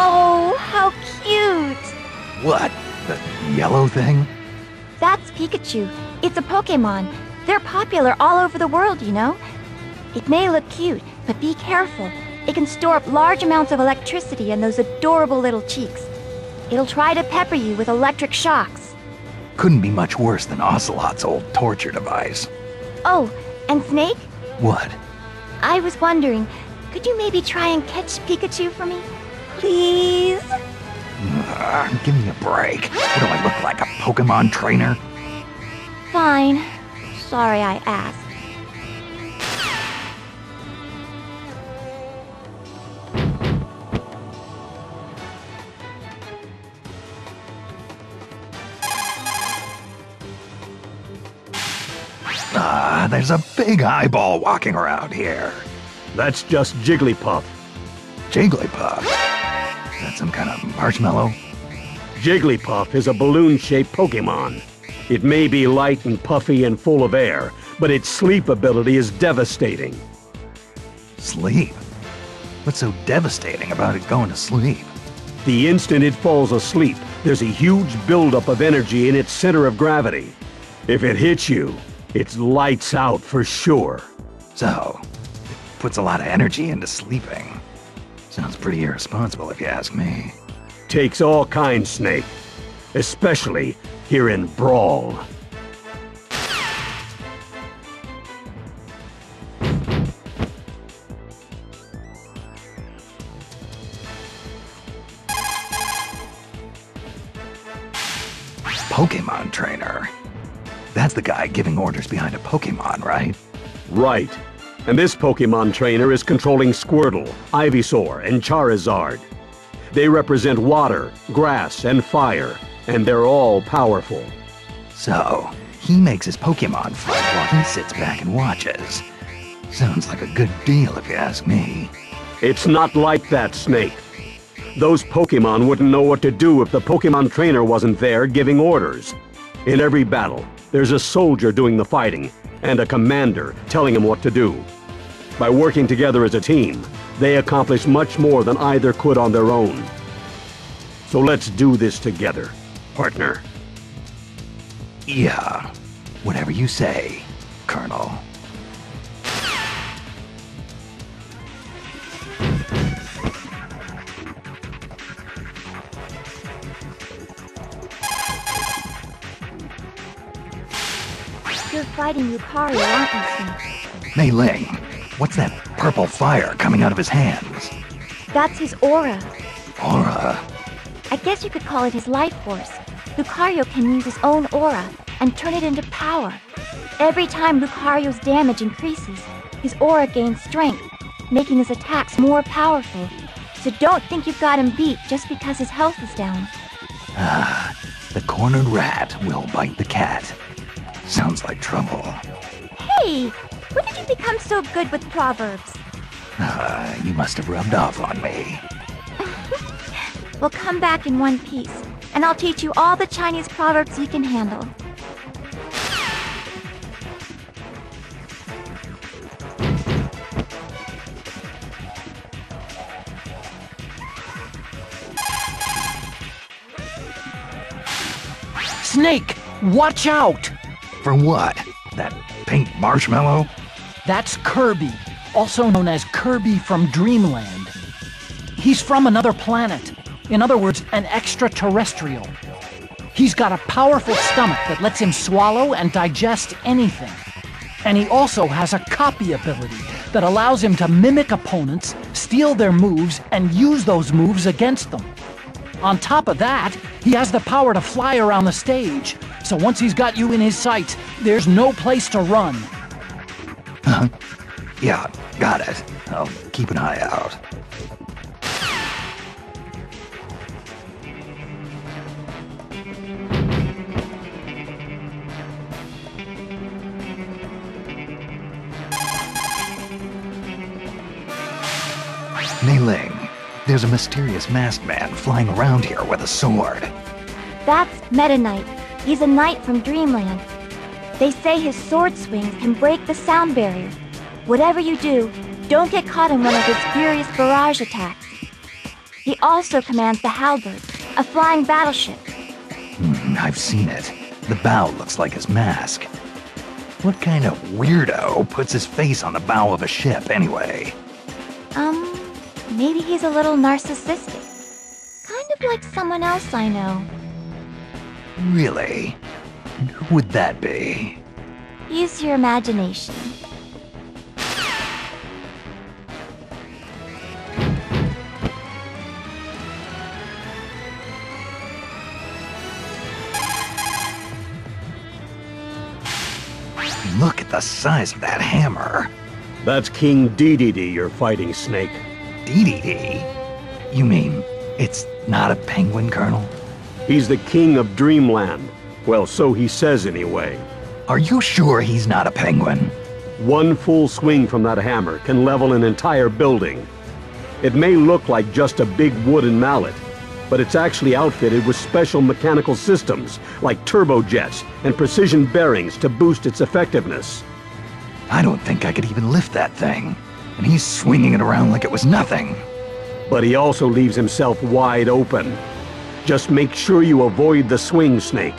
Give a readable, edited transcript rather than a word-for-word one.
Oh, how cute! What? The yellow thing? That's Pikachu. It's a Pokémon. They're popular all over the world, you know? It may look cute, but be careful. It can store up large amounts of electricity in those adorable little cheeks. It'll try to pepper you with electric shocks. Couldn't be much worse than Ocelot's old torture device. Oh, and Snake? What? I was wondering, could you maybe try and catch Pikachu for me? Please? Give me a break. What do I look like, a Pokemon trainer? Fine. Sorry I asked. There's a big eyeball walking around here. That's just Jigglypuff. Jigglypuff? Is that some kind of marshmallow? Jigglypuff is a balloon-shaped Pokémon. It may be light and puffy and full of air, but its sleep ability is devastating. Sleep? What's so devastating about it going to sleep? The instant it falls asleep, there's a huge buildup of energy in its center of gravity. If it hits you, it's lights out for sure. So, it puts a lot of energy into sleeping. Sounds pretty irresponsible if you ask me. Takes all kinds, Snake. Especially here in Brawl. Pokemon trainer? That's the guy giving orders behind a Pokemon, right? Right. And this Pokemon trainer is controlling Squirtle, Ivysaur, and Charizard. They represent water, grass, and fire, and they're all powerful. So, he makes his Pokemon fight while he sits back and watches. Sounds like a good deal if you ask me. It's not like that, Snake. Those Pokemon wouldn't know what to do if the Pokemon trainer wasn't there giving orders. In every battle, there's a soldier doing the fighting, and a commander telling him what to do. By working together as a team, they accomplish much more than either could on their own. So let's do this together, partner. Yeah, whatever you say, Colonel. You're fighting Lucario, aren't you, Snake? Mei Ling, what's that purple fire coming out of his hands? That's his aura. Aura? I guess you could call it his life force. Lucario can use his own aura and turn it into power. Every time Lucario's damage increases, his aura gains strength, making his attacks more powerful. So don't think you've got him beat just because his health is down. The cornered rat will bite the cat. Sounds like trouble. Hey! When did you become so good with proverbs? You must have rubbed off on me. Well, come back in one piece, and I'll teach you all the Chinese proverbs you can handle. Snake, watch out! For what? That pink marshmallow? That's Kirby, also known as Kirby from Dreamland. He's from another planet. In other words, an extraterrestrial. He's got a powerful stomach that lets him swallow and digest anything. And he also has a copy ability that allows him to mimic opponents, steal their moves, and use those moves against them. On top of that, he has the power to fly around the stage, so once he's got you in his sights, there's no place to run. Yeah, got it. I'll keep an eye out. Mei Ling, there's a mysterious masked man flying around here with a sword. That's Meta Knight. He's a knight from Dreamland. They say his sword swings can break the sound barrier. Whatever you do, don't get caught in one of his furious barrage attacks. He also commands the Halberd, a flying battleship. I've seen it. The bow looks like his mask. What kind of weirdo puts his face on the bow of a ship anyway? Maybe he's a little narcissistic. Kind of like someone else I know. Really? And who would that be? Use your imagination. Look at the size of that hammer. That's King DeDeDe you're fighting, Snake. DeDeDe? You mean it's not a penguin, Colonel? He's the king of Dreamland. Well, so he says anyway. Are you sure he's not a penguin? One full swing from that hammer can level an entire building. It may look like just a big wooden mallet, but it's actually outfitted with special mechanical systems like turbojets and precision bearings to boost its effectiveness. I don't think I could even lift that thing, and he's swinging it around like it was nothing. But he also leaves himself wide open. Just make sure you avoid the swing, Snake.